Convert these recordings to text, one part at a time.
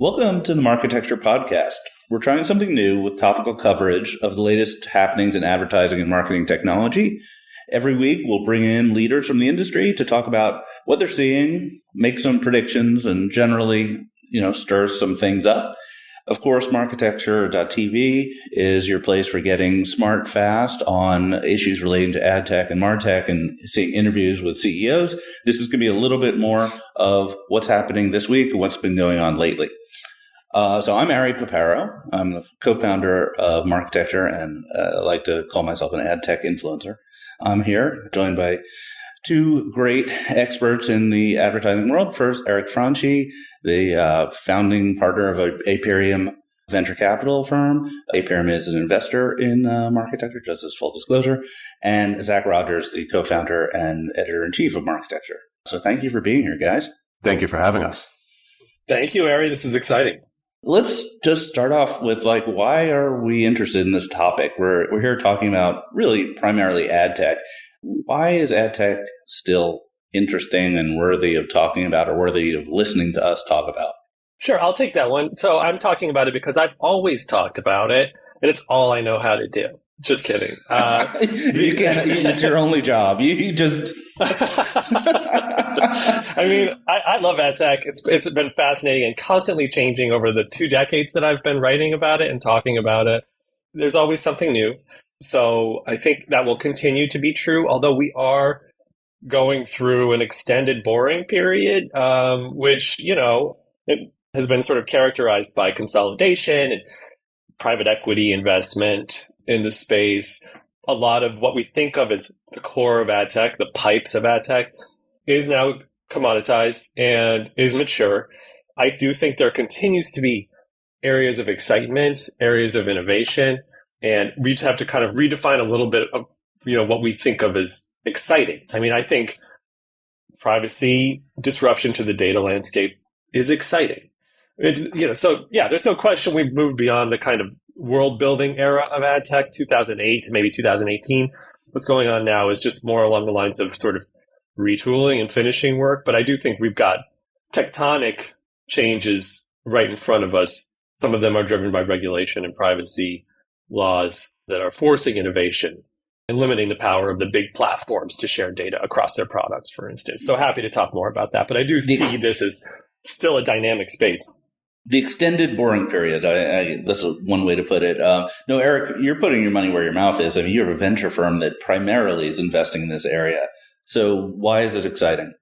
Welcome to the Marketecture podcast. We're trying something new with topical coverage of the latest happenings in advertising and marketing technology. Every week, we'll bring in leaders from the industry to talk about what they're seeing, make some predictions, and generally, stir some things up. Of course, Marketecture.tv is your place for getting smart fast on issues relating to ad tech and martech and seeing interviews with CEOs. This is going to be a little bit more of what's happening this week and what's been going on lately. So I'm Eric Paparo. I'm the co-founder of Marketecture, and I like to call myself an ad tech influencer. I'm here joined by two great experts in the advertising world. First, Eric Franchi, the founding partner of Aperium venture capital firm. Aperium is an investor in Marketecture, just as full disclosure. And Zach Rodgers, the co-founder and editor-in-chief of Marketecture. So thank you for being here, guys. Thank you for having us. Thank you, Ari. This is exciting. Let's just start off with, why are we interested in this topic? We're here talking about really primarily ad tech. Why is ad tech still interesting and worthy of talking about or worthy of listening to us talk about? Sure, I'll take that one. So I'm talking about it because I've always talked about it, and it's all I know how to do. Just kidding. You can't. It's your only job. You just. I mean, I love ad tech. It's been fascinating and constantly changing over the 2 decades that I've been writing about it and talking about it. There's always something new. So I think that will continue to be true, although we are going through an extended boring period, which, it has been sort of characterized by consolidation and private equity investment in the space. A lot of what we think of as the core of ad tech, the pipes of ad tech, is now commoditized and is mature. I do think there continues to be areas of excitement, areas of innovation, and we just have to kind of redefine a little bit of, what we think of as exciting. I mean, I think privacy disruption to the data landscape is exciting. So yeah, there's no question we've moved beyond the kind of world building era of ad tech, 2008 to maybe 2018. What's going on now is just more along the lines of sort of retooling and finishing work. But I do think we've got tectonic changes right in front of us. Some of them are driven by regulation and privacy laws that are forcing innovation and limiting the power of the big platforms to share data across their products, for instance. So happy to talk more about that. But I do see this as still a dynamic space. The extended boring period, that's one way to put it. No, Eric, you're putting your money where your mouth is. I mean, you have a venture firm that primarily is investing in this area. So why is it exciting?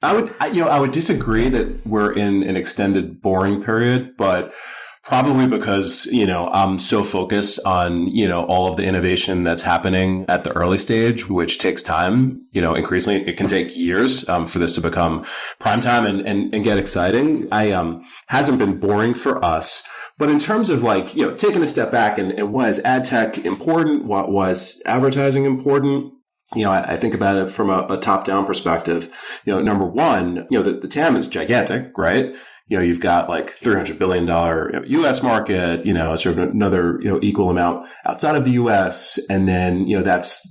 I would disagree that we're in an extended boring period, but probably because, I'm so focused on, all of the innovation that's happening at the early stage, which takes time. Increasingly, it can take years for this to become prime time and get exciting. Hasn't been boring for us. But in terms of taking a step back and why is ad tech important? What was advertising important? I think about it from a top-down perspective. Number one, the TAM is gigantic, right? You've got $300 billion U.S. market, sort of another, equal amount outside of the U.S. And then, that's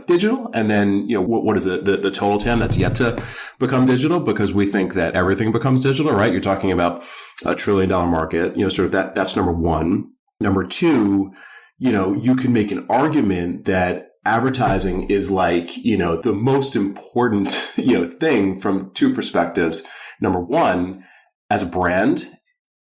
digital. And then, what is the total TAM that's yet to become digital? Because we think that everything becomes digital, right? You're talking about $1 trillion market, sort of that's number one. Number two, you can make an argument that advertising is the most important, thing from two perspectives. Number one, as a brand,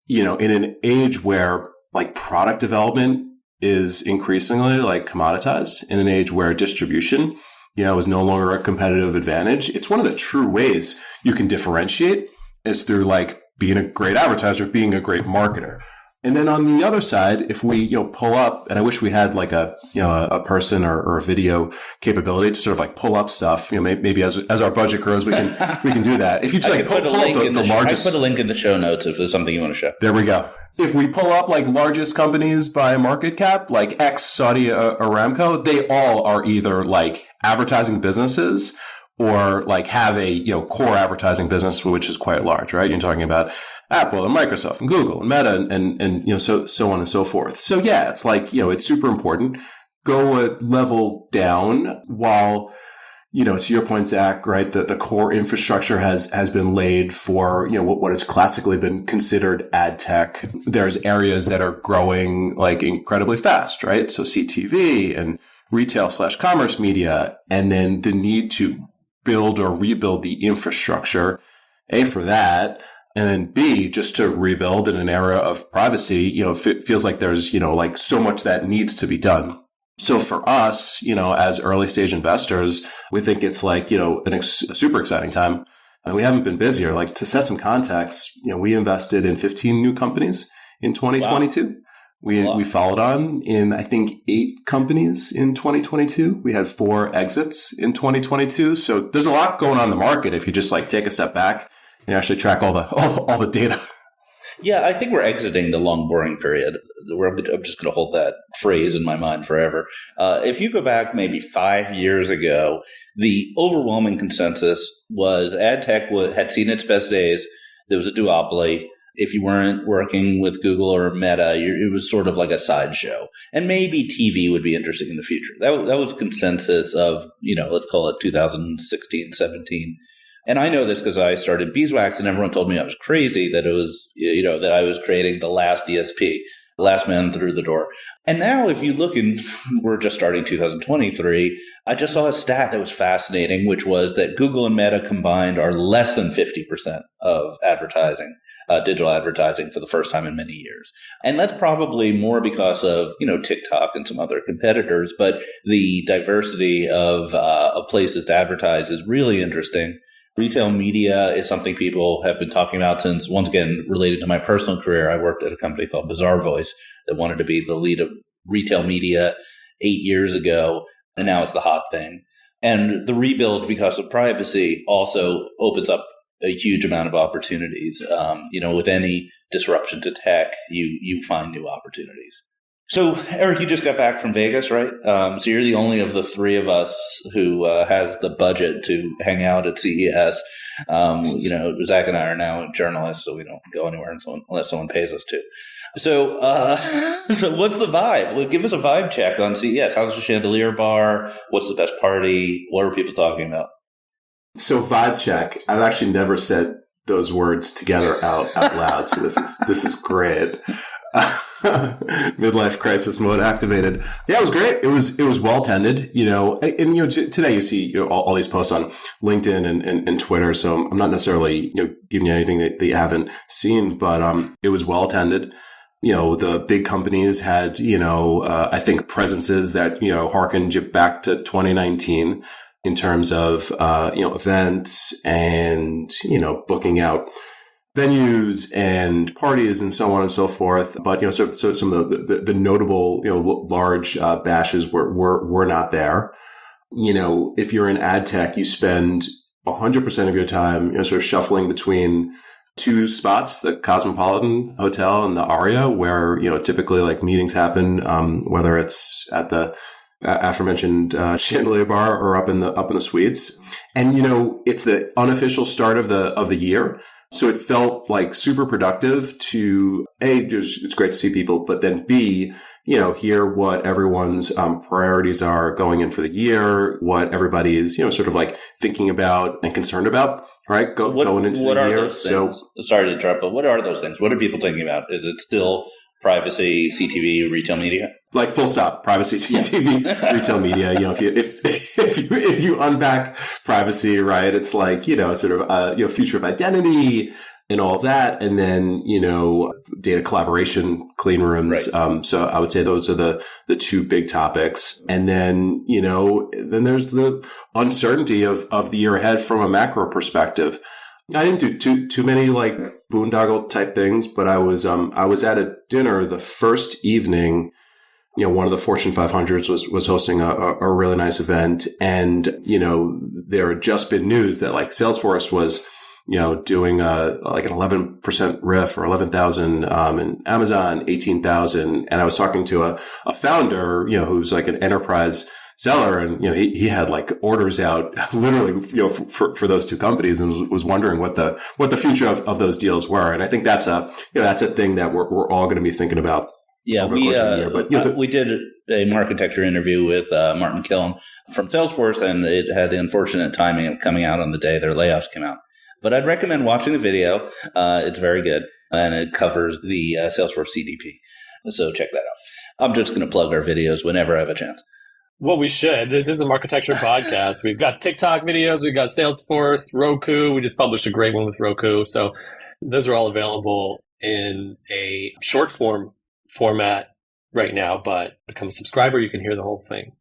in an age where product development is increasingly commoditized, in an age where distribution, is no longer a competitive advantage, it's one of the true ways you can differentiate is through being a great advertiser, being a great marketer. And then on the other side, if we, pull up, and I wish we had a person or a video capability to sort of pull up stuff, maybe as our budget grows, we can do that. If you just pull up the largest. I put a link in the show notes if there's something you want to show. There we go. If we pull up largest companies by market cap, X, Saudi Aramco, they all are either advertising businesses or have a, core advertising business, which is quite large, right? You're talking about Apple and Microsoft and Google and Meta and so on and so forth. So yeah, it's it's super important. Go a level down while, To your point, Zach, right? The core infrastructure has been laid for, what has classically been considered ad tech. There's areas that are growing like incredibly fast, right? So CTV and retail/commerce media, and then the need to build or rebuild the infrastructure, A, for that, and then B, just to rebuild in an era of privacy, it feels like there's, like so much that needs to be done. So for us, as early stage investors, we think it's like, a super exciting time. And we haven't been busier. Like, to set some context, we invested in 15 new companies in 2022. Wow. We followed on in, I think, 8 companies in 2022. We had 4 exits in 2022. So there's a lot going on in the market if you just like take a step back and actually track all the data. Yeah, I think we're exiting the long, boring period. I'm just going to hold that phrase in my mind forever. If you go back maybe 5 years ago, the overwhelming consensus was ad tech had seen its best days. There was a duopoly. If you weren't working with Google or Meta, it was sort of like a sideshow. And maybe TV would be interesting in the future. That was consensus of, let's call it 2016, 17. And I know this because I started Beeswax and everyone told me I was crazy, that it was, that I was creating the last DSP, the last man through the door. And now if you look we're just starting 2023, I just saw a stat that was fascinating, which was that Google and Meta combined are less than 50% of advertising, digital advertising, for the first time in many years. And that's probably more because of, TikTok and some other competitors, but the diversity of places to advertise is really interesting. Retail media is something people have been talking about since, once again, related to my personal career. I worked at a company called Bazaar Voice that wanted to be the lead of retail media 8 years ago, and now it's the hot thing. And the rebuild, because of privacy, also opens up a huge amount of opportunities. With any disruption to tech, you find new opportunities. So, Eric, you just got back from Vegas, right? So you're the only of the 3 of us who has the budget to hang out at CES. Zach and I are now journalists, so we don't go anywhere unless someone pays us to. So what's the vibe? Well, give us a vibe check on CES. How's the chandelier bar? What's the best party? What are people talking about? So vibe check. I've actually never said those words together out loud. So this is great. Midlife crisis mode activated. Yeah, it was great. It was well attended, and today you see all these posts on LinkedIn and Twitter. So I'm not necessarily giving you anything that you haven't seen, but it was well attended. The big companies had I think presences that harkened back to 2019 in terms of events and booking out venues and parties and so on and so forth. But, so some of the notable, large bashes were not there. If you're in ad tech, you spend 100% of your time, sort of shuffling between 2 spots, the Cosmopolitan Hotel and the Aria, where, typically like meetings happen, whether it's at the aforementioned chandelier bar or up in the suites. And, it's the unofficial start of the year. So it felt like super productive to A, it's great to see people, but then B, hear what everyone's priorities are going in for the year, what everybody is, sort of like thinking about and concerned about, right? Going into the year. What are those things? Sorry to interrupt, but what are those things? What are people thinking about? Is it still privacy, CTV, retail media? Like full stop, privacy, CTV, retail media. If you unpack privacy, right, it's like, sort of, future of identity and all of that. And then, data collaboration, clean rooms. Right. So I would say those are the 2 big topics. And then, then there's the uncertainty of the year ahead from a macro perspective. I didn't do too many like boondoggle type things, but I was at a dinner the first evening. One of the Fortune 500s was hosting a really nice event, and there had just been news that like Salesforce was doing like an 11% riff or 11,000, and Amazon 18,000, and I was talking to a founder who's like an enterprise seller, and he had like orders out literally for those 2 companies, and was wondering what the future of those deals were. And I think that's a thing that we're all going to be thinking about. Yeah, we did a Marketecture interview with Martin Killen from Salesforce, and it had the unfortunate timing of coming out on the day their layoffs came out. But I'd recommend watching the video. It's very good, and it covers the Salesforce CDP. So check that out. I'm just going to plug our videos whenever I have a chance. Well, we should. This is a Marketecture podcast. We've got TikTok videos. We've got Salesforce, Roku. We just published a great one with Roku. So those are all available in a short form format right now, but become a subscriber. You can hear the whole thing.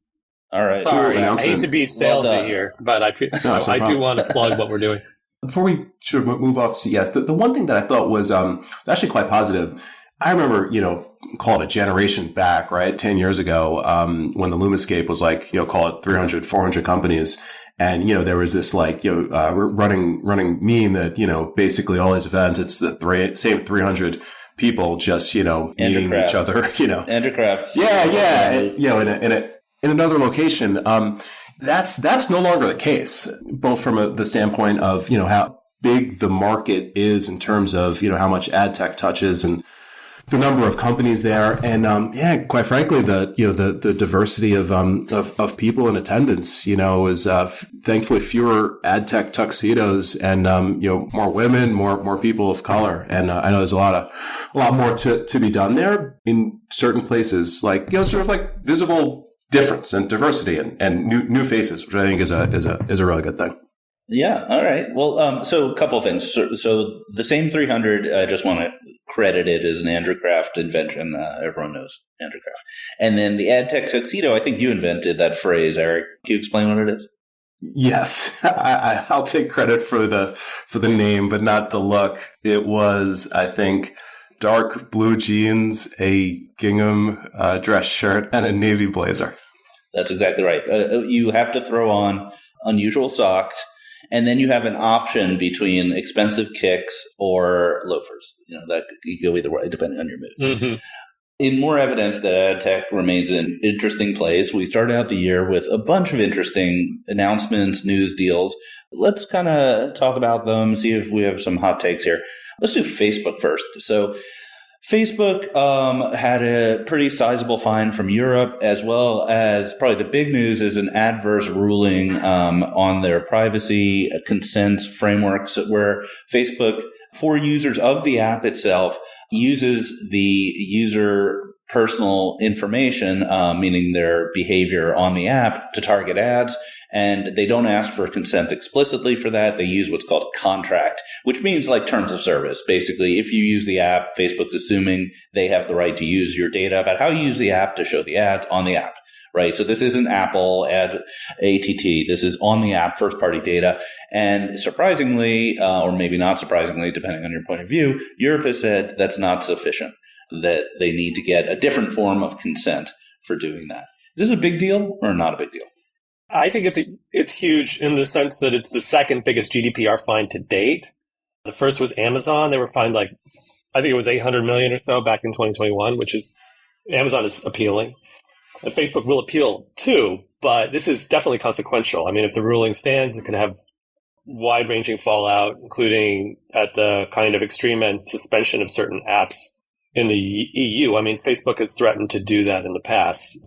All right. Sorry, I hate to be salesy here, but I do want to plug what we're doing. Before we sort of move off CES, the one thing that I thought was actually quite positive. I remember, call it a generation back, right? 10 years ago, when the Lumascape was like, call it 300, 400 companies. And, there was this running meme that, basically all these events, it's the same 300 people just, meeting each other, Andrew Kraft. Yeah. In another location. That's no longer the case, both from the standpoint of, how big the market is in terms of, how much ad tech touches and the number of companies there. And, quite frankly, the diversity of people in attendance, is, thankfully fewer ad tech tuxedos and, more women, more people of color. And, I know there's a lot more to be done there in certain places, like, sort of like visible difference and diversity and new faces, which I think is a really good thing. Yeah. All right. Well, so a couple of things. So the same 300, I just want to credit it as an Andrew Kraft invention. Everyone knows Andrew Kraft. And then the ad tech tuxedo, I think you invented that phrase, Eric. Can you explain what it is? Yes. I'll take credit for the name, but not the look. It was, I think, dark blue jeans, a gingham dress shirt, and a navy blazer. That's exactly right. You have to throw on unusual socks, and then you have an option between expensive kicks or loafers. That you go either way depending on your mood. Mm-hmm. In more evidence that ad tech remains an interesting place, we started out the year with a bunch of interesting announcements, news deals. Let's kind of talk about them, see if we have some hot takes here. Let's do Facebook first. So Facebook had a pretty sizable fine from Europe, as well as probably the big news is an adverse ruling on their privacy consent frameworks, where Facebook, for users of the app itself, uses the user personal information, meaning their behavior on the app, to target ads. And they don't ask for consent explicitly for that. They use what's called a contract, which means like terms of service. Basically, if you use the app, Facebook's assuming they have the right to use your data about how you use the app to show the ads on the app. Right. So this isn't Apple ATT. This is on the app, first party data. And surprisingly, or maybe not surprisingly, depending on your point of view, Europe has said that's not sufficient, that they need to get a different form of consent for doing that. Is this a big deal or not a big deal? I think it's huge in the sense that it's the second biggest GDPR fine to date. The first was Amazon. They were fined I think it was 800 million or so back in 2021, which is, Amazon is appealing. And Facebook will appeal too, but this is definitely consequential. I mean, if the ruling stands, it can have wide-ranging fallout, including at the kind of extreme end suspension of certain apps in the EU. I mean, Facebook has threatened to do that in the past.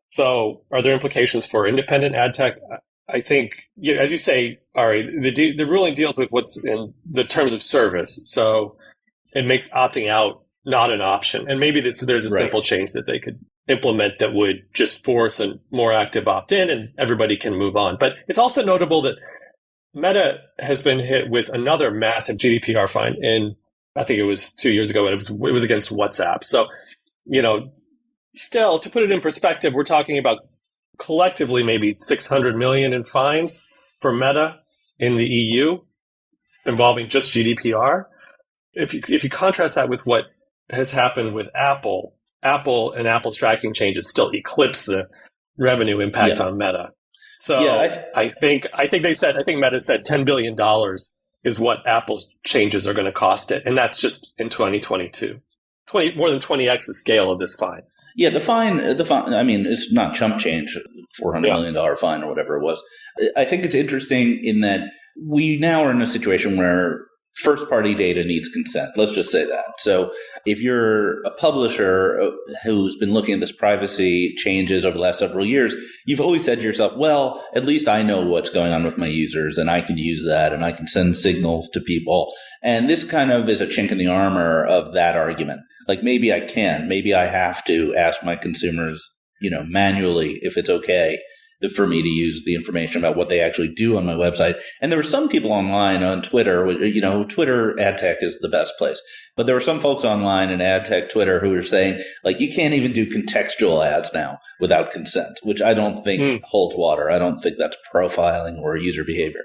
So are there implications for independent ad tech? I think, as you say, Ari, the ruling deals with what's in the terms of service. So it makes opting out not an option. And maybe there's a simple change that they could implement that would just force a more active opt-in and everybody can move on. But it's also notable that Meta has been hit with another massive GDPR fine I think it was 2 years ago, and it was against WhatsApp. So, still, to put it in perspective, we're talking about collectively maybe 600 million in fines for Meta in the EU involving just GDPR. If you contrast that with what has happened with Apple and Apple's tracking changes still eclipse the revenue impact on Meta. So I think Meta said $10 billion is what Apple's changes are going to cost it, and that's just in 2022. More than 20x the scale of this fine. Yeah, the fine, I mean, it's not chump change, $400 million fine or whatever it was. I think it's interesting in that we now are in a situation where first-party data needs consent. Let's just say that. So if you're a publisher who's been looking at this privacy changes over the last several years, you've always said to yourself, well, at least I know what's going on with my users, and I can use that, and I can send signals to people. And this kind of is a chink in the armor of that argument. Like, maybe I can. Maybe I have to ask my consumers, manually if it's okay for me to use the information about what they actually do on my website. And there were some people online on Twitter, Twitter ad tech is the best place. But there were some folks online in ad tech Twitter who were saying, like, you can't even do contextual ads now without consent, which I don't think holds water. I don't think that's profiling or user behavior.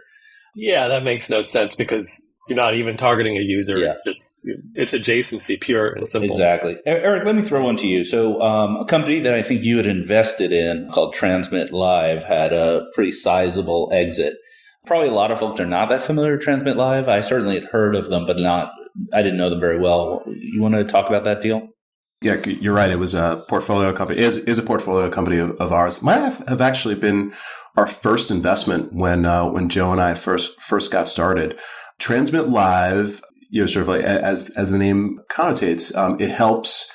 Yeah, that makes no sense because you're not even targeting a user. Yeah. It's adjacency, pure and simple. Exactly. Eric, let me throw one to you. So a company that I think you had invested in called Transmit Live had a pretty sizable exit. Probably a lot of folks are not that familiar with Transmit Live. I certainly had heard of them, but I didn't know them very well. You want to talk about that deal? Yeah, you're right. It was a portfolio company, is a portfolio company of ours. Might have actually been our first investment when Joe and I first got started. Transmit Live, sort of like as the name connotates, it helps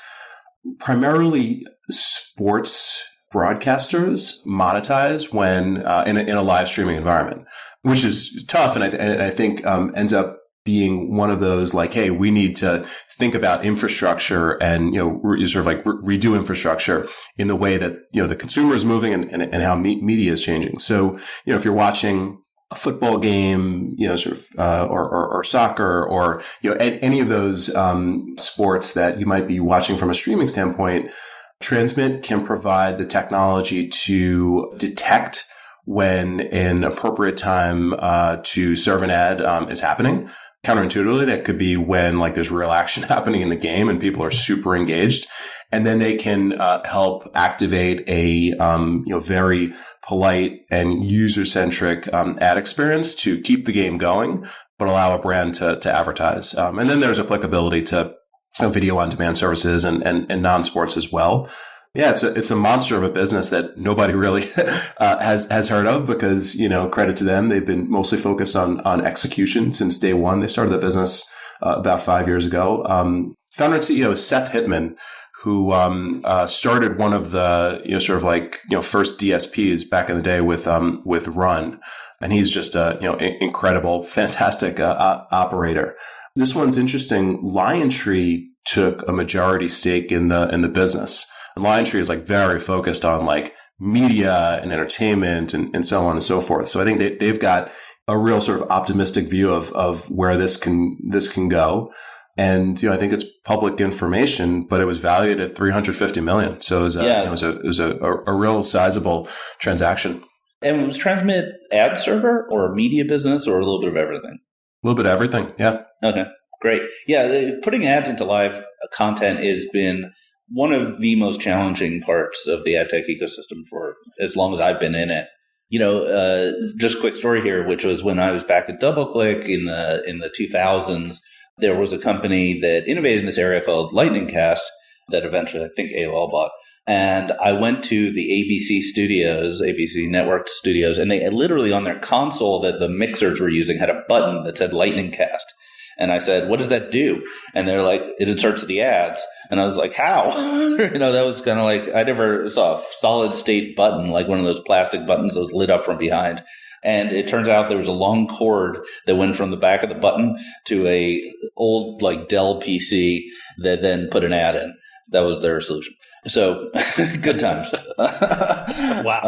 primarily sports broadcasters monetize when in a live streaming environment, which is tough, and I think ends up being one of those like, hey, we need to think about infrastructure and sort of like redo infrastructure in the way that the consumer is moving and how media is changing. So if you're watching a football game, or soccer, or any of those sports that you might be watching from a streaming standpoint, Transmit can provide the technology to detect when an appropriate time to serve an ad is happening. Counterintuitively, that could be when like there's real action happening in the game and people are super engaged, and then they can help activate a very polite and user-centric ad experience to keep the game going, but allow a brand to advertise. And then there's applicability to video on demand services and non-sports as well. Yeah, it's a monster of a business that nobody really has heard of because, credit to them, they've been mostly focused on execution since day one. They started the business about 5 years ago. Founder and CEO is Seth Hitman, who started one of the first DSPs back in the day with Run, and he's just a incredible, fantastic operator. This one's interesting. LionTree took a majority stake in the business. And LionTree is like very focused on like media and entertainment and so on and so forth. So I think they've got a real sort of optimistic view of where this can go. And I think it's public information, but it was valued at $350 million. So it was a real sizable transaction. And was Transmit ad server or media business or a little bit of everything? A little bit of everything, yeah. Okay, great. Yeah, putting ads into live content has been one of the most challenging parts of the ad tech ecosystem for as long as I've been in it. Just a quick story here, which was when I was back at DoubleClick in the 2000s. There was a company that innovated in this area called Lightning Cast that eventually I think AOL bought. And I went to the ABC Network Studios, and they literally on their console that the mixers were using had a button that said Lightning Cast. And I said, what does that do? And they're like, it inserts the ads. And I was like, how? That was kind of like, I never saw a solid state button, like one of those plastic buttons that was lit up from behind. And it turns out there was a long cord that went from the back of the button to a old like Dell PC that then put an ad in. That was their solution. So good times. Wow.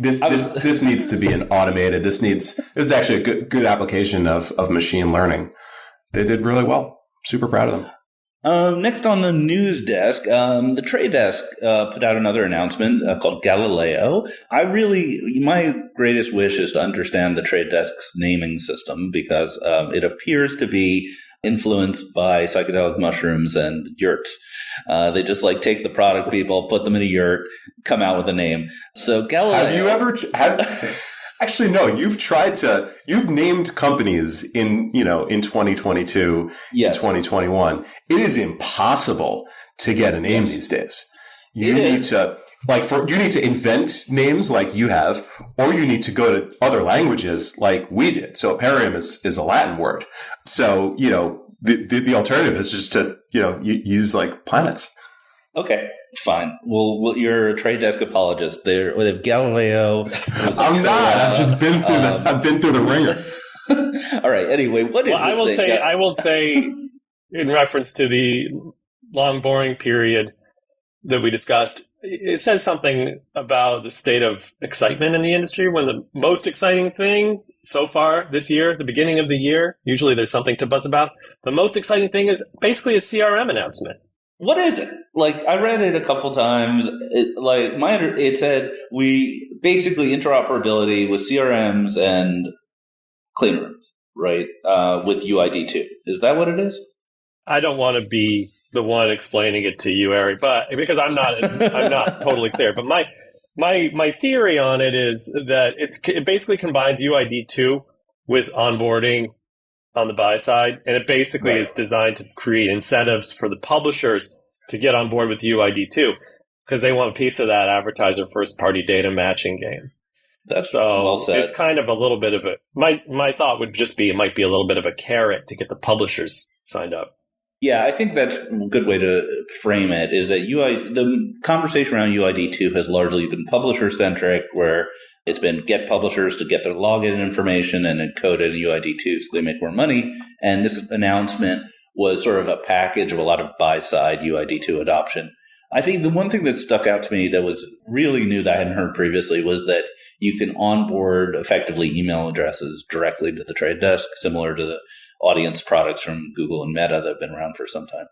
This needs to be an automated. This is actually a good application of machine learning. They did really well. Super proud of them. Next on the news desk, the Trade Desk put out another announcement called Galileo. My greatest wish is to understand the Trade Desk's naming system because it appears to be influenced by psychedelic mushrooms and yurts. They just like take the product people, put them in a yurt, come out with a name. So Galileo. Have you ever Actually, no, you've named companies in 2022, yes. 2021. It is impossible to get a name these days. You need to Like you need to invent names like you have, or you need to go to other languages like we did. So Aperium is a Latin word. So, the alternative is just to, use like planets. Okay, fine. Well, you're a trade desk apologist. They have Galileo. I'm not. I've just been through I've been through the ringer. All right. Anyway, what is this thing? I will say, in reference to the long boring period that we discussed, it says something about the state of excitement in the industry when the most exciting thing so far this year, the beginning of the year, usually there's something to buzz about. The most exciting thing is basically a CRM announcement. What is it? Like, I read it a couple times. It said we basically interoperability with CRMs and clean rooms, right? With UID2. Is that what it is? I don't want to be the one explaining it to you, Eric, but because I'm not totally clear. But my theory on it is that it basically combines UID2 with onboarding on the buy side, and it basically is designed to create incentives for the publishers to get on board with UID2 because they want a piece of that advertiser first party data matching game. That's well said. It's kind of a little bit of my thought would just be it might be a little bit of a carrot to get the publishers signed up. Yeah, I think that's a good way to frame it, is that the conversation around UID2 has largely been publisher-centric, where it's been get publishers to get their login information and encode it in UID2 so they make more money. And this announcement was sort of a package of a lot of buy-side UID2 adoption. I think the one thing that stuck out to me that was really new that I hadn't heard previously was that you can onboard effectively email addresses directly to the trade desk, similar to the audience products from Google and Meta that have been around for some time.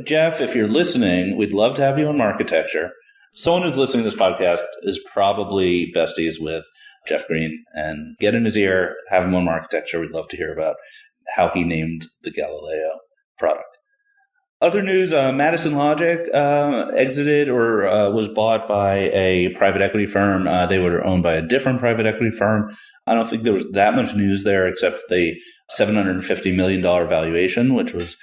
Jeff, if you're listening, we'd love to have you on Marketecture. Someone who's listening to this podcast is probably besties with Jeff Green, and get in his ear, have him on Marketecture. We'd love to hear about how he named the Galileo product. Other news, Madison Logic exited or was bought by a private equity firm. They were owned by a different private equity firm. I don't think there was that much news there except the $750 million valuation, which was,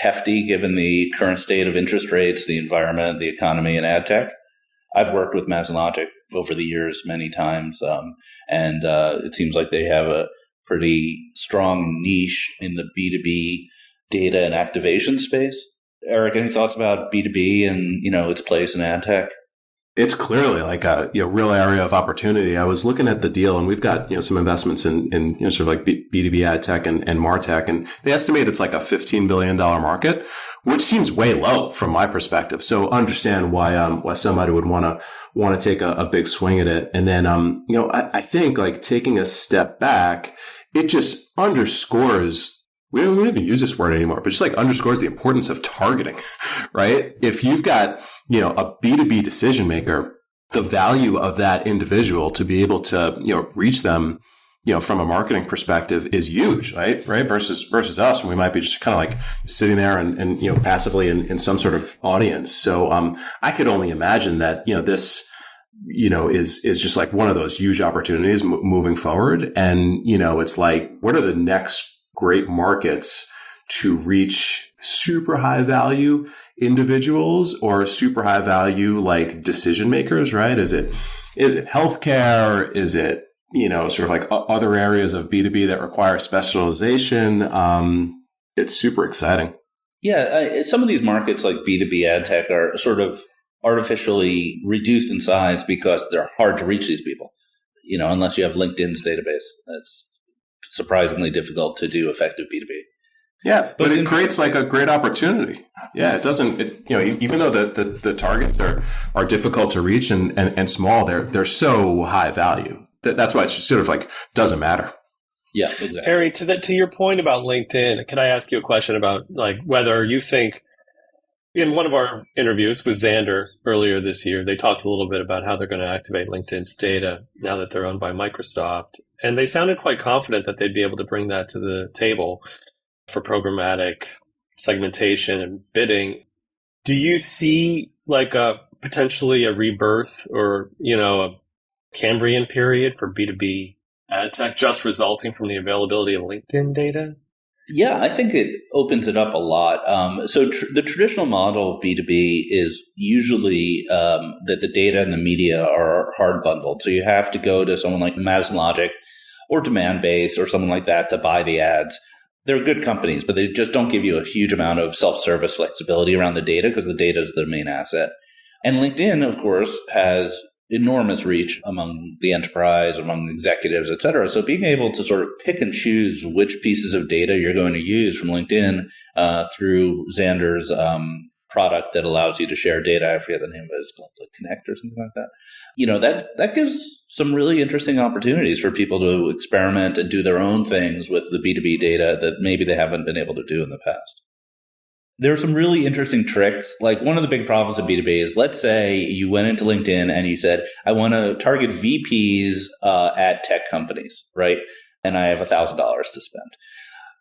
hefty given the current state of interest rates, the environment, the economy, and ad tech. I've worked with Madison Logic over the years many times, and it seems like they have a pretty strong niche in the B2B data and activation space. Eric, any thoughts about B2B and, its place in ad tech? It's clearly like a real area of opportunity. I was looking at the deal, and we've got some investments in sort of like B2B ad tech and MarTech, and they estimate it's like a $15 billion market, which seems way low from my perspective. So understand why somebody would want to take a big swing at it. And then I think like taking a step back, it just underscores. We don't even use this word anymore, but just like underscores the importance of targeting, right? If you've got, a B2B decision maker, the value of that individual to be able to, reach them, from a marketing perspective is huge, right? Right. Versus us, when we might be just kind of like sitting there and passively in some sort of audience. So, I could only imagine that, this, is just like one of those huge opportunities moving forward. And, it's like, what are the next great markets to reach super high value individuals or super high value like decision makers, right? Is it healthcare? Is it, sort of like other areas of B2B that require specialization? It's super exciting. Yeah. Some of these markets like B2B ad tech are sort of artificially reduced in size because they're hard to reach these people, unless you have LinkedIn's database. That's surprisingly difficult to do effective B2B. Yeah, but it creates like a great opportunity. Yeah, it doesn't, even though the targets are difficult to reach and small, they're so high value. That's why it sort of like doesn't matter. Yeah, exactly. Harry, to your point about LinkedIn, can I ask you a question about like whether you think, in one of our interviews with Xander earlier this year, they talked a little bit about how they're going to activate LinkedIn's data now that they're owned by Microsoft. And they sounded quite confident that they'd be able to bring that to the table for programmatic segmentation and bidding. Do you see like potentially a rebirth or, a Cambrian period for B2B ad tech just resulting from the availability of LinkedIn data? Yeah, I think it opens it up a lot. The traditional model of B2B is usually that the data and the media are hard bundled. So you have to go to someone like Madison Logic or Demandbase or someone like that to buy the ads. They're good companies, but they just don't give you a huge amount of self-service flexibility around the data because the data is their main asset. And LinkedIn, of course, has enormous reach among the enterprise, among executives, et cetera. So being able to sort of pick and choose which pieces of data you're going to use from LinkedIn through Xander's product that allows you to share data. I forget the name of it. It's called Connect or something like that. That gives some really interesting opportunities for people to experiment and do their own things with the B2B data that maybe they haven't been able to do in the past. There are some really interesting tricks. Like one of the big problems of B2B is, let's say you went into LinkedIn and you said, I want to target VPs at tech companies, right? And I have $1,000 to spend.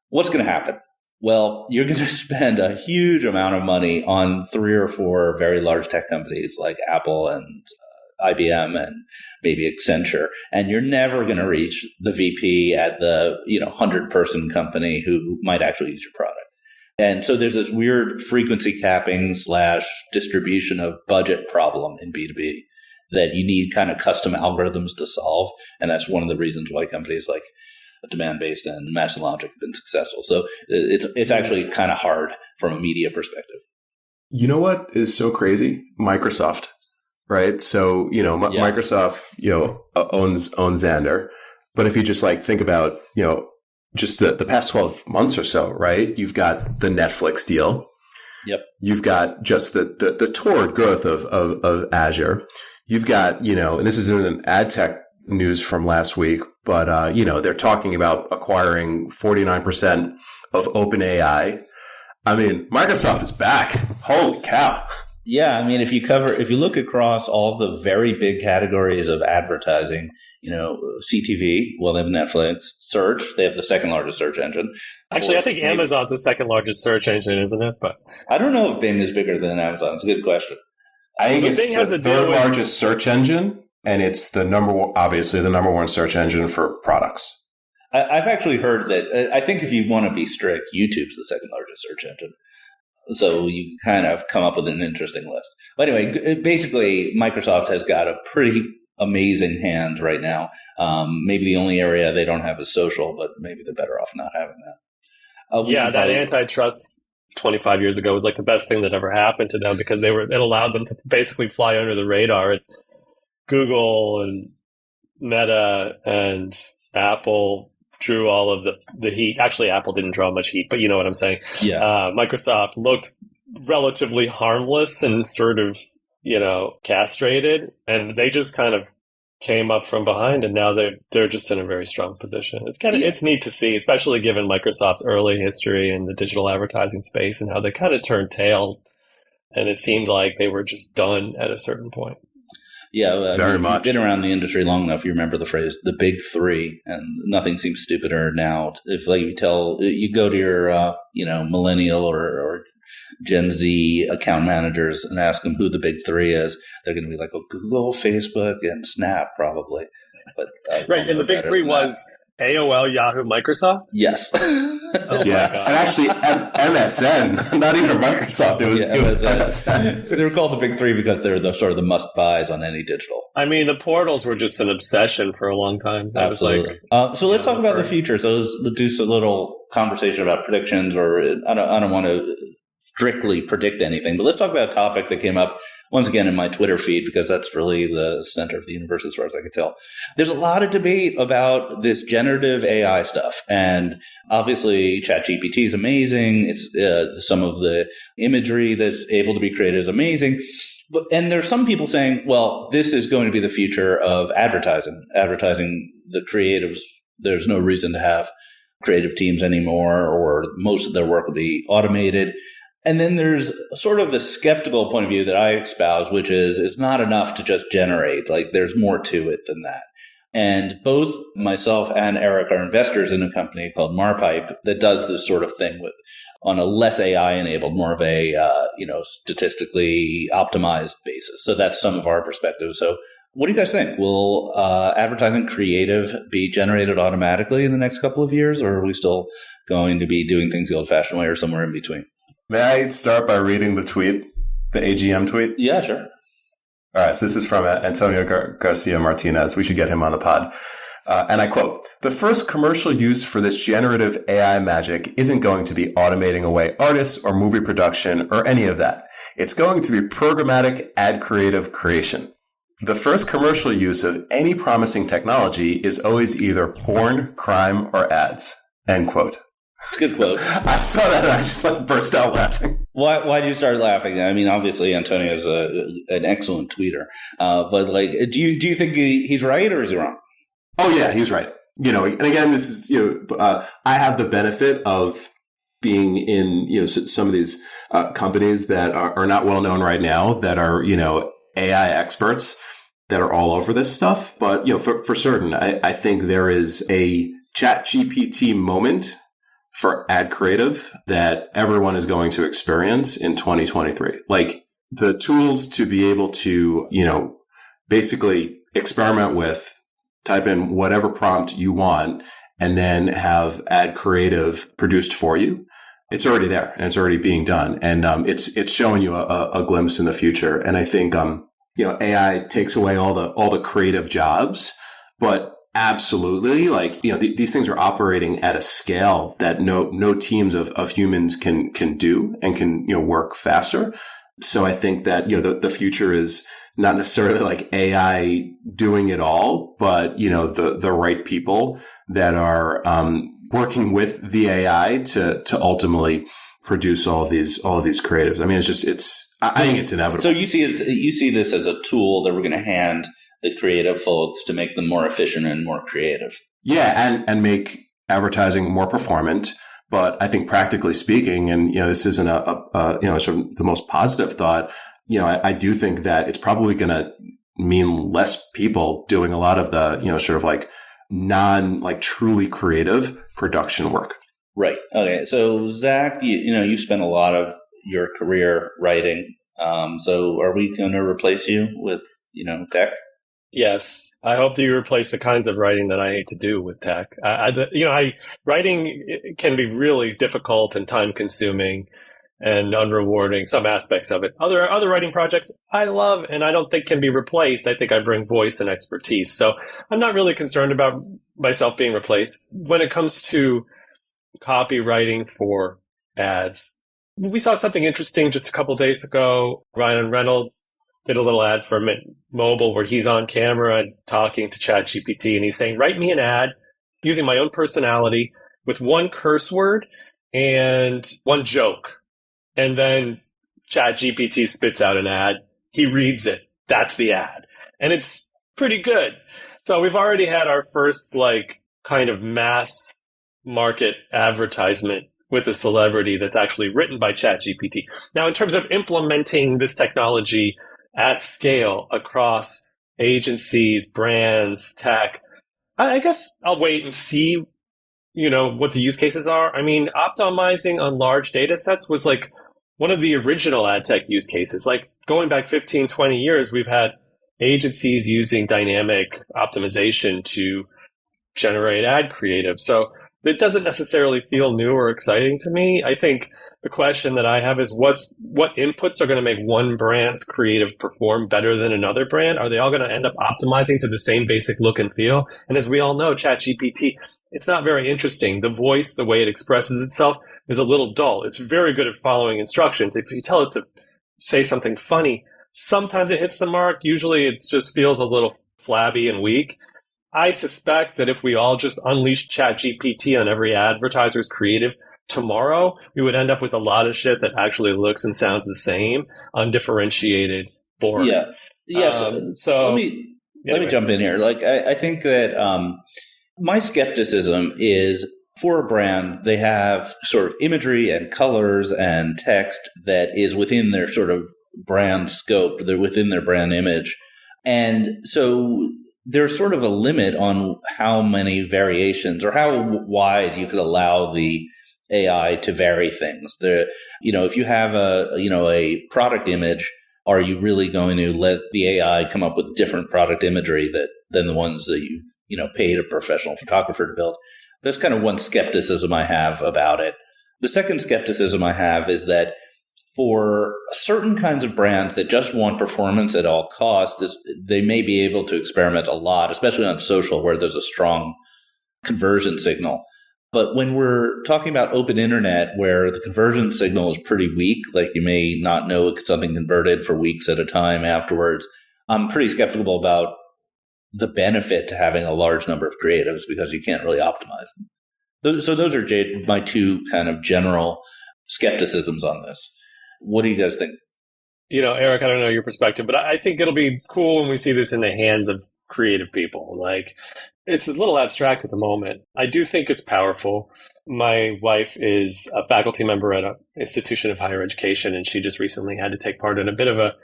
What's going to happen? Well, you're going to spend a huge amount of money on 3 or 4 very large tech companies like Apple and IBM and maybe Accenture, and you're never going to reach the VP at the 100-person company who might actually use your product. And so there's this weird frequency capping / distribution of budget problem in B2B that you need kind of custom algorithms to solve. And that's one of the reasons why companies like Demandbase and Madison Logic have been successful. So it's actually kind of hard from a media perspective. You know what is so crazy? Microsoft, right? So, Microsoft, owns Xandr. But if you just think about, just the past 12 months or so, right? You've got the Netflix deal. Yep. You've got just the torrid growth of Azure. You've got, and this is in an ad tech news from last week, but, they're talking about acquiring 49% of OpenAI. I mean, Microsoft is back. Holy cow. Yeah, I mean, if you look across all the very big categories of advertising, CTV, well, they have Netflix. Search, they have the second largest search engine. Actually, I think Amazon's the second largest search engine, isn't it? But I don't know if Bing is bigger than Amazon. It's a good question. I think it's the third largest search engine, and it's obviously the number one search engine for products. I've actually heard that. I think if you want to be strict, YouTube's the second largest search engine. So you kind of come up with an interesting list. But anyway, basically, Microsoft has got a pretty amazing hand right now. Maybe the only area they don't have is social, but maybe they're better off not having that. That antitrust 25 years ago was the best thing that ever happened to them because it allowed them to basically fly under the radar. Google and Meta and Apple drew all of the heat. Actually, Apple didn't draw much heat, but you know what I'm saying. Yeah. Microsoft looked relatively harmless and sort of, castrated, and they just kind of came up from behind, and now they're just in a very strong position. It's neat to see, especially given Microsoft's early history in the digital advertising space and how they kind of turned tail, and it seemed like they were just done at a certain point. Yeah, very much. If you've been around the industry long enough, you remember the phrase "the big three," and nothing seems stupider now. If you go to your millennial or Gen Z account managers and ask them who the big three is, they're going to be like, "Oh, Google, Facebook, and Snap, probably." But right, and the big three was AOL, Yahoo, Microsoft? Yes. Oh yeah. My God. And actually, MSN, not even Microsoft. It was MSN. They were called the big three because they're the sort of the must-buys on any digital. I mean, the portals were just an obsession for a long time. That Absolutely. So let's talk about the future. So let's do a little conversation about predictions, or I don't want to strictly predict anything, but let's talk about a topic that came up once again in my Twitter feed, because that's really the center of the universe as far as I can tell. There's a lot of debate about this generative AI stuff, and obviously ChatGPT is amazing. It's some of the imagery that's able to be created is amazing. And there's some people saying, well, this is going to be the future of advertising. Advertising, the creatives, there's no reason to have creative teams anymore, or most of their work will be automated. And then there's sort of the skeptical point of view that I espouse, which is it's not enough to just generate. There's more to it than that. And both myself and Eric are investors in a company called Marpipe that does this sort of thing on a less AI enabled, more of a statistically optimized basis. So that's some of our perspective. So What do you guys think? Will advertising creative be generated automatically in the next couple of years, or are we still going to be doing things the old-fashioned way or somewhere in between? May I start by reading the tweet, the AGM tweet? Yeah, sure. All right, so this is from Antonio Garcia Martinez. We should get him on the pod. And I quote, "The first commercial use for this generative AI magic isn't going to be automating away artists or movie production or any of that. It's going to be programmatic ad creative creation. The first commercial use of any promising technology is always either porn, crime, or ads." End quote. It's a good quote. I saw that and I just burst out laughing. Why did you start laughing? I mean, obviously Antonio is an excellent tweeter, but do you think he's right or is he wrong? Oh yeah, he's right. And again, this is I have the benefit of being in some of these companies that are not well known right now that are AI experts that are all over this stuff. But for certain, I think there is a ChatGPT moment for ad creative that everyone is going to experience in 2023. Like the tools to be able to, basically experiment with, type in whatever prompt you want, and then have ad creative produced for you. It's already there and it's already being done. And it's showing you a glimpse in the future. And I think AI takes away all the creative jobs, but absolutely, these things are operating at a scale that no teams of humans can do and can work faster. So I think that the future is not necessarily like AI doing it all, but the right people that are working with the AI to ultimately produce all of these creatives. I mean, I think it's inevitable. So you see this as a tool that we're going to hand the creative folks to make them more efficient and more creative. Yeah, and make advertising more performant. But I think practically speaking, and this isn't sort of the most positive thought, I do think that it's probably going to mean less people doing a lot of the sort of like truly creative production work. Right. Okay. So Zach, you spent a lot of your career writing. So are we going to replace you with tech? Yes, I hope that you replace the kinds of writing that I hate to do with tech. Writing can be really difficult and time consuming and unrewarding, some aspects of it. Other writing projects I love and I don't think can be replaced. I think I bring voice and expertise. So I'm not really concerned about myself being replaced. When it comes to copywriting for ads, we saw something interesting just a couple days ago. Ryan Reynolds did a little ad for Mint Mobile where he's on camera and talking to ChatGPT, and he's saying, write me an ad using my own personality with one curse word and one joke. And then ChatGPT spits out an ad. He reads it. That's the ad. And it's pretty good. So we've already had our first kind of mass market advertisement with a celebrity that's actually written by ChatGPT. Now, in terms of implementing this technology at scale across agencies, brands, tech, I guess I'll wait and see, what the use cases are. I mean, optimizing on large data sets was one of the original ad tech use cases. Going back 15, 20 years, we've had agencies using dynamic optimization to generate ad creative. So it doesn't necessarily feel new or exciting to me. I think the question that I have is what inputs are going to make one brand's creative perform better than another brand? Are they all going to end up optimizing to the same basic look and feel? And as we all know, ChatGPT, it's not very interesting. The voice, the way it expresses itself is a little dull. It's very good at following instructions. If you tell it to say something funny, sometimes it hits the mark. Usually it just feels a little flabby and weak. I suspect that if we all just unleashed ChatGPT on every advertiser's creative tomorrow, we would end up with a lot of shit that actually looks and sounds the same, undifferentiated, boring. Yeah. So let me jump in here. I think that my skepticism is for a brand, they have sort of imagery and colors and text that is within their sort of brand scope. They're within their brand image. And so there's sort of a limit on how many variations or how wide you could allow the AI to vary things. If you have a product image are you really going to let the AI come up with different product imagery than the ones that you've paid a professional photographer to build? That's kind of one skepticism I have about it. The second skepticism I have is that for certain kinds of brands that just want performance at all costs, they may be able to experiment a lot, especially on social where there's a strong conversion signal. But when we're talking about open internet where the conversion signal is pretty weak, like you may not know if something converted for weeks at a time afterwards, I'm pretty skeptical about the benefit to having a large number of creatives because you can't really optimize them. So those are my two kind of general skepticisms on this. What do you guys think? Eric, I don't know your perspective, but I think it'll be cool when we see this in the hands of creative people. Like, it's a little abstract at the moment. I do think it's powerful. My wife is a faculty member at an institution of higher education, and she just recently had to take part in a bit of a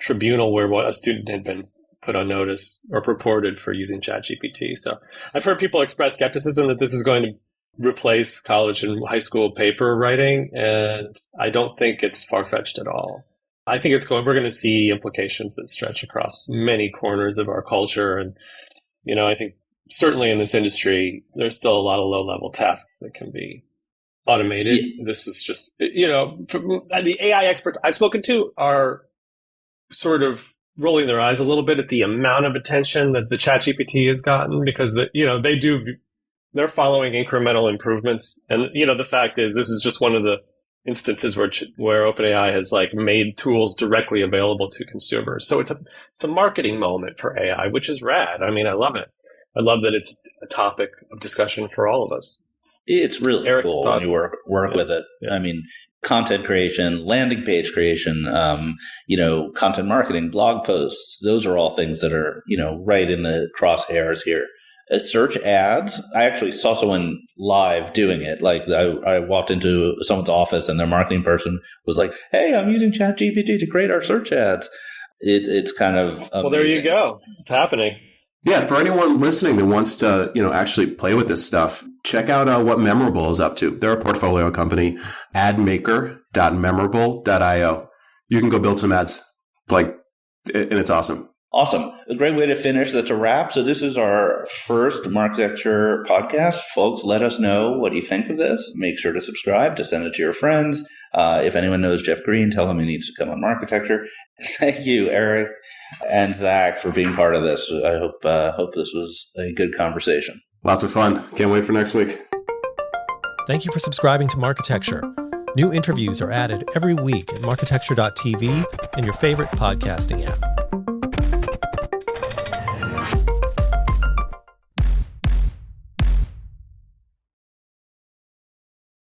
tribunal where a student had been put on notice or reported for using ChatGPT. So I've heard people express skepticism that this is going to replace college and high school paper writing, and I don't think it's far-fetched at all. I think we're going to see implications that stretch across many corners of our culture. And, I think certainly in this industry, there's still a lot of low-level tasks that can be automated. Yeah. This is just, the AI experts I've spoken to are sort of rolling their eyes a little bit at the amount of attention that the ChatGPT has gotten because, they're following incremental improvements. And, the fact is this is just one of the instances where OpenAI has made tools directly available to consumers. So it's a marketing moment for AI, which is rad. I mean, I love it. I love that it's a topic of discussion for all of us. It's really Eric, cool thoughts? When you work with it. Yeah. I mean, content creation, landing page creation, content marketing, blog posts. Those are all things that are, right in the crosshairs here. Search ads. I actually saw someone live doing it. I walked into someone's office and their marketing person was like, "Hey, I'm using ChatGPT to create our search ads." It's kind of amazing. Well, there you go. It's happening. Yeah, for anyone listening that wants to, actually play with this stuff, check out what Memorable is up to. They're a portfolio company, admaker.memorable.io. You can go build some ads, and it's awesome. Awesome. A great way to finish. That's a wrap. So this is our first Marketecture podcast. Folks, let us know what you think of this. Make sure to subscribe, to send it to your friends. If anyone knows Jeff Green, tell him he needs to come on Marketecture. Thank you, Eric and Zach, for being part of this. I hope this was a good conversation. Lots of fun. Can't wait for next week. Thank you for subscribing to Marketecture. New interviews are added every week at marketecture.tv and your favorite podcasting app.